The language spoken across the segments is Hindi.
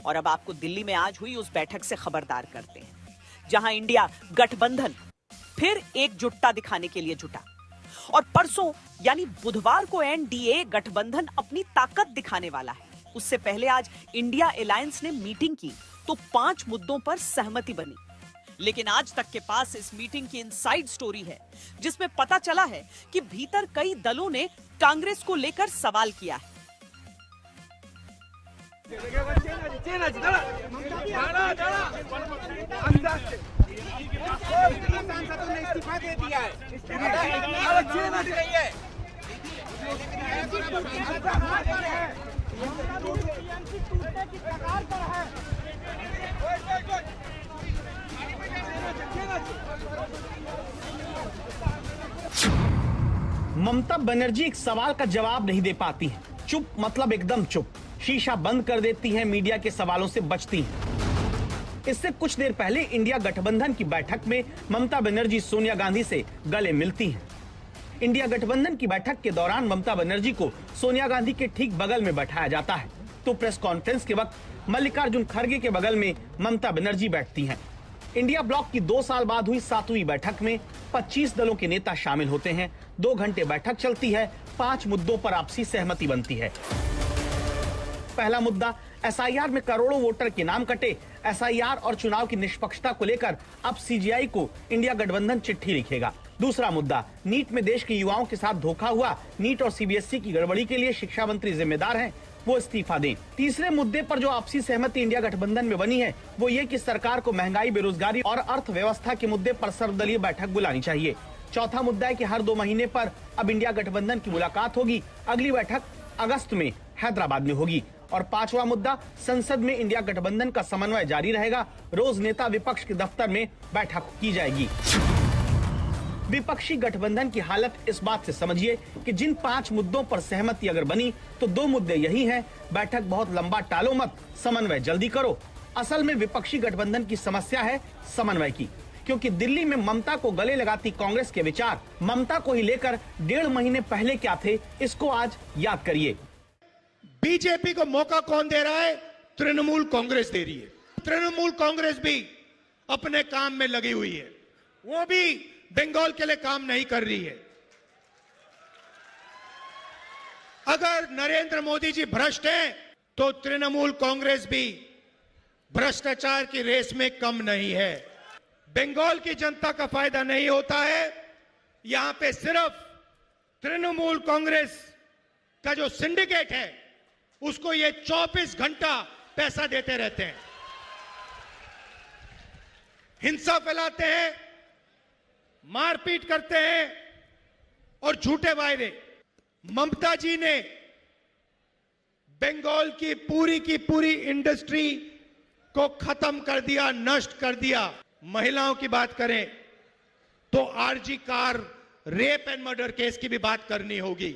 और अब आपको दिल्ली में आज हुई उस बैठक से खबरदार करते हैं, जहां इंडिया गठबंधन फिर एकजुटता दिखाने के लिए जुटा। और परसों यानी बुधवार को एनडीए गठबंधन अपनी ताकत दिखाने वाला है। उससे पहले आज इंडिया अलायंस ने मीटिंग की तो 5 मुद्दों पर सहमति बनी। लेकिन आज तक के पास इस मीटिंग की इनसाइड स्टोरी है, जिसमें पता चला है कि भीतर कई दलों ने कांग्रेस को लेकर सवाल किया है। सांसदों ने इस्तीफा दे दिया है। ममता बनर्जी एक सवाल का जवाब नहीं दे पाती हैं। चुप मतलब एकदम चुप। शीशा बंद कर देती हैं, मीडिया के सवालों से बचती हैं। इससे कुछ देर पहले इंडिया गठबंधन की बैठक में ममता बनर्जी सोनिया गांधी से गले मिलती हैं। इंडिया गठबंधन की बैठक के दौरान ममता बनर्जी को सोनिया गांधी के ठीक बगल में बैठाया जाता है, तो प्रेस कॉन्फ्रेंस के वक्त मल्लिकार्जुन खड़गे के बगल में ममता बनर्जी बैठती हैं। इंडिया ब्लॉक की 2 साल बाद हुई 7वीं बैठक में 25 दलों के नेता शामिल होते हैं। 2 घंटे बैठक चलती है। 5 मुद्दों पर आपसी सहमति बनती है। पहला मुद्दा, एसआईआर में करोड़ों वोटर के नाम कटे। एसआईआर और चुनाव की निष्पक्षता को लेकर अब सीजीआई को इंडिया गठबंधन चिट्ठी लिखेगा। दूसरा मुद्दा, नीट में देश के युवाओं के साथ धोखा हुआ। नीट और सीबीएसई की गड़बड़ी के लिए शिक्षा मंत्री जिम्मेदार हैं, वो इस्तीफा दें। तीसरे मुद्दे पर जो आपसी सहमति इंडिया गठबंधन में बनी है, वो ये कि सरकार को महंगाई, बेरोजगारी और अर्थव्यवस्था के मुद्दे पर सर्वदलीय बैठक बुलानी चाहिए। चौथा मुद्दा है कि हर 2 महीने पर अब इंडिया गठबंधन की मुलाकात होगी। अगली बैठक अगस्त में हैदराबाद में होगी। और 5वां मुद्दा, संसद में इंडिया गठबंधन का समन्वय जारी रहेगा। रोज नेता विपक्ष के दफ्तर में बैठक की जाएगी। विपक्षी गठबंधन की हालत इस बात से समझिए कि जिन 5 मुद्दों पर सहमति अगर बनी तो 2 मुद्दे यही हैं, बैठक बहुत लंबा टालो मत, समन्वय जल्दी करो। असल में विपक्षी गठबंधन की समस्या है समन्वय की, क्योंकि दिल्ली में ममता को गले लगाती कांग्रेस के विचार ममता को ही लेकर 1.5 महीने पहले क्या थे, इसको आज याद करिए। बीजेपी को मौका कौन दे रहा है? तृणमूल कांग्रेस दे रही है। तृणमूल कांग्रेस भी अपने काम में लगी हुई है, वो भी बंगाल के लिए काम नहीं कर रही है। अगर नरेंद्र मोदी जी भ्रष्ट हैं, तो तृणमूल कांग्रेस भी भ्रष्टाचार की रेस में कम नहीं है। बंगाल की जनता का फायदा नहीं होता है। यहां पे सिर्फ तृणमूल कांग्रेस का जो सिंडिकेट है, उसको ये 24 घंटा पैसा देते रहते हैं, हिंसा फैलाते हैं, मारपीट करते हैं और झूठे वायदे। ममता जी ने बंगाल की पूरी इंडस्ट्री को खत्म कर दिया, नष्ट कर दिया। महिलाओं की बात करें तो RG car rape and murder case की भी बात करनी होगी।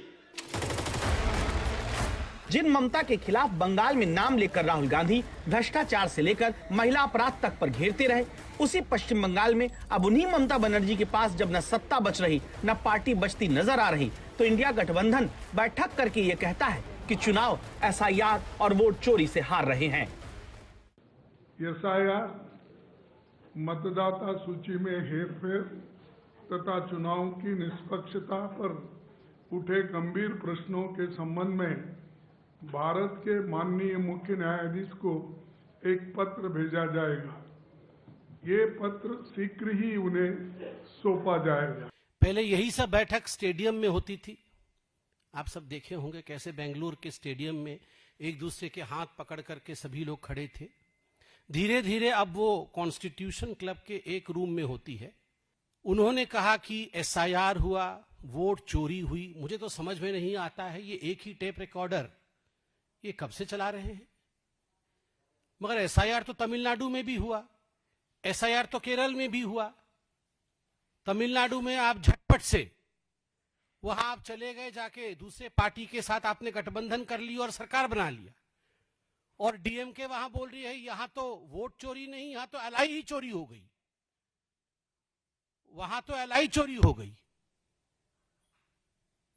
जिन ममता के खिलाफ बंगाल में नाम लेकर राहुल गांधी भ्रष्टाचार से लेकर महिला अपराध तक पर घेरते रहे, उसी पश्चिम बंगाल में अब उन्हीं ममता बनर्जी के पास जब न सत्ता बच रही न पार्टी बचती नजर आ रही, तो इंडिया गठबंधन बैठक करके ये कहता है कि चुनाव एसआईआर और वोट चोरी से हार रहे हैं। एसआईआर, मतदाता सूची में हेरफेर तथा चुनाव की निष्पक्षता पर उठे गंभीर प्रश्नों के संबंध में भारत के माननीय मुख्य न्यायाधीश को एक पत्र भेजा जाएगा। ये पत्र शीघ्र ही उन्हें सौंपा जाएगा। पहले यही सब बैठक स्टेडियम में होती थी। आप सब देखे होंगे कैसे बेंगलुरु के स्टेडियम में एक दूसरे के हाथ पकड़ करके सभी लोग खड़े थे। धीरे धीरे अब वो कॉन्स्टिट्यूशन क्लब के एक रूम में होती है। उन्होंने कहा कि एसआईआर हुआ, वोट चोरी हुई। मुझे तो समझ में नहीं आता है, ये एक ही टेप रिकॉर्डर ये कब से चला रहे हैं? मगर एसआईआर तो तमिलनाडु में भी हुआ, एसआईआर तो केरल में भी हुआ। तमिलनाडु में आप झटपट से वहां आप चले गए, जाके दूसरे पार्टी के साथ आपने गठबंधन कर लिया और सरकार बना लिया। और डीएमके वहां बोल रही है यहां तो वोट चोरी नहीं, यहां तो एलआई ही चोरी हो गई, वहां तो एलआई चोरी हो गई।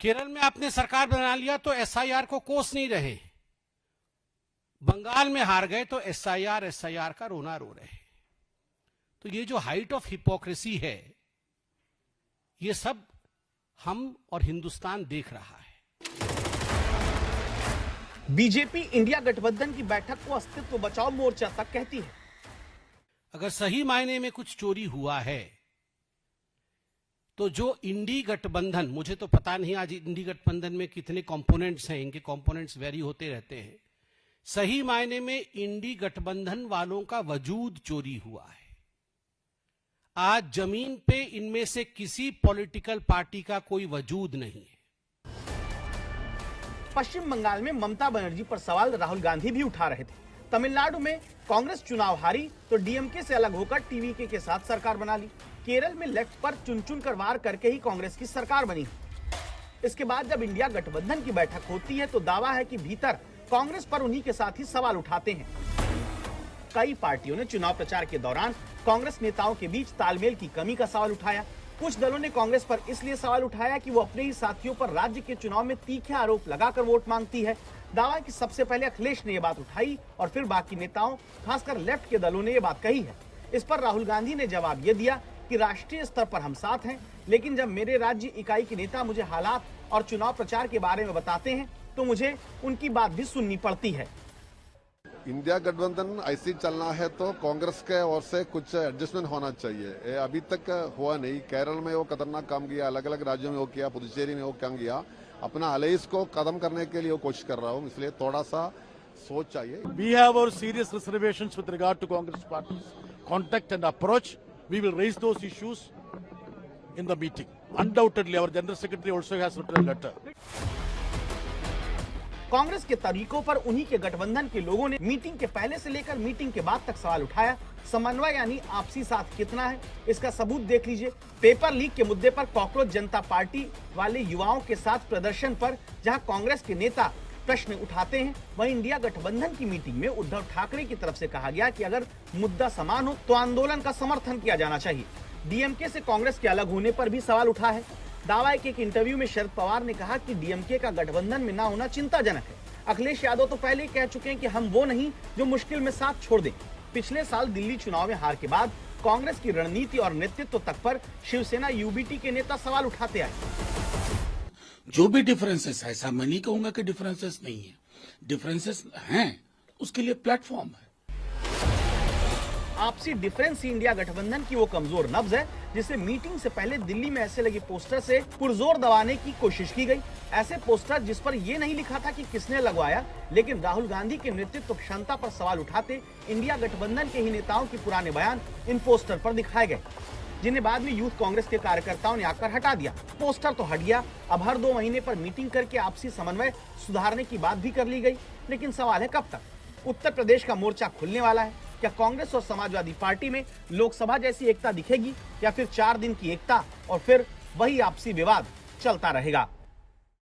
केरल में आपने सरकार बना लिया तो एसआईआर को कोस नहीं रहे। बंगाल में हार गए तो एसआईआर का रोना रो रहे हैं। तो ये जो हाइट ऑफ हिपोक्रेसी है, ये सब हम और हिंदुस्तान देख रहा है। बीजेपी इंडिया गठबंधन की बैठक को अस्तित्व बचाओ मोर्चा तक कहती है। अगर सही मायने में कुछ चोरी हुआ है तो जो इंडी गठबंधन, मुझे तो पता नहीं आज इंडी गठबंधन में कितने कंपोनेंट्स हैं, इनके कंपोनेंट्स वेरी होते रहते हैं। सही मायने में इंडी गठबंधन वालों का वजूद चोरी हुआ है। आज जमीन पे इनमें से किसी पॉलिटिकल पार्टी का कोई वजूद नहीं है। पश्चिम बंगाल में ममता बनर्जी पर सवाल राहुल गांधी भी उठा रहे थे। तमिलनाडु में कांग्रेस चुनाव हारी तो डीएमके से अलग होकर टीवीके के साथ सरकार बना ली। केरल में लेफ्ट पर चुन चुन कर वार करके ही कांग्रेस की सरकार बनी। इसके बाद जब इंडिया गठबंधन की बैठक होती है तो दावा है कि भीतर कांग्रेस पर उन्हीं के साथ ही सवाल उठाते हैं। कई पार्टियों ने चुनाव प्रचार के दौरान कांग्रेस नेताओं के बीच तालमेल की कमी का सवाल उठाया। कुछ दलों ने कांग्रेस पर इसलिए सवाल उठाया कि वो अपने ही साथियों पर राज्य के चुनाव में तीखे आरोप लगाकर वोट मांगती है। दावा है कि सबसे पहले अखिलेश ने ये बात उठाई और फिर बाकी नेताओं, खासकर लेफ्ट के दलों ने ये बात कही है। इस पर राहुल गांधी ने जवाब ये दिया कि राष्ट्रीय स्तर पर हम साथ हैं, लेकिन जब मेरे राज्य इकाई के नेता मुझे हालात और चुनाव प्रचार के बारे में बताते हैं तो मुझे उनकी बात भी सुननी पड़ती है। इंडिया गठबंधन ऐसे चलना है तो कांग्रेस के ओर से कुछ एडजस्टमेंट होना चाहिए। ये अभी तक हुआ नहीं। केरल में वो खतरनाक काम किया, अलग अलग राज्यों में वो किया, पुदुचेरी में वो काम किया। अपना अलायंस को खत्म करने के लिए वो कोशिश कर रहा हूँ, इसलिए थोड़ा सा सोच चाहिए। We have our serious reservations with regard to Congress party's conduct and approach. We will raise those issues in the meeting. Undoubtedly, our General Secretary also has written a letter. Congress के तरीकों पर उन्हीं के गठबंधन के लोगों ने मीटिंग के पहले से लेकर मीटिंग के बाद तक सवाल उठाया। समन्वय यानी आपसी साथ कितना है, इसका सबूत देख लीजिए। पेपर लीक के मुद्दे पर कॉकरोच जनता पार्टी वाले युवाओं के साथ प्रदर्शन पर जहां कांग्रेस के नेता प्रश्न उठाते हैं, वहीं इंडिया गठबंधन की मीटिंग में उद्धव ठाकरे की तरफ से कहा गया कि अगर मुद्दा समान हो तो आंदोलन का समर्थन किया जाना चाहिए। डीएमके से कांग्रेस के अलग होने पर भी सवाल उठा है। दावा है कि एक इंटरव्यू में शरद पवार ने कहा कि डीएमके का गठबंधन में ना होना चिंताजनक है। अखिलेश यादव तो पहले ही कह चुके हैं कि हम वो नहीं जो मुश्किल में साथ छोड़ दें। पिछले साल दिल्ली चुनाव में हार के बाद कांग्रेस की रणनीति और नेतृत्व तक पर शिवसेना यूबीटी के नेता सवाल उठाते आए। जो भी डिफरेंसेस है, ऐसा मैं नहीं कहूंगा कि डिफरेंसेस नहीं है, डिफरेंसेस हैं, उसके लिए प्लेटफॉर्म है। आपसी डिफरेंस ही इंडिया गठबंधन की वो कमजोर नब्ज है जिसे मीटिंग से पहले दिल्ली में ऐसे लगे पोस्टर से पुरजोर दबाने की कोशिश की गई। ऐसे पोस्टर जिस पर ये नहीं लिखा था कि किसने लगवाया, लेकिन राहुल गांधी के नेतृत्व क्षमता पर सवाल उठाते इंडिया गठबंधन के ही नेताओं के पुराने बयान इन पोस्टर पर दिखाए गए, जिन्हें बाद में यूथ कांग्रेस के कार्यकर्ताओं ने आकर हटा दिया। पोस्टर तो हट गया, अब हर 2 महीने पर मीटिंग करके आपसी समन्वय सुधारने की बात भी कर ली गई, लेकिन सवाल है कब तक। उत्तर प्रदेश का मोर्चा खुलने वाला है। क्या कांग्रेस और समाजवादी पार्टी में लोकसभा जैसी एकता दिखेगी या फिर 4 दिन की एकता और फिर वही आपसी विवाद चलता रहेगा?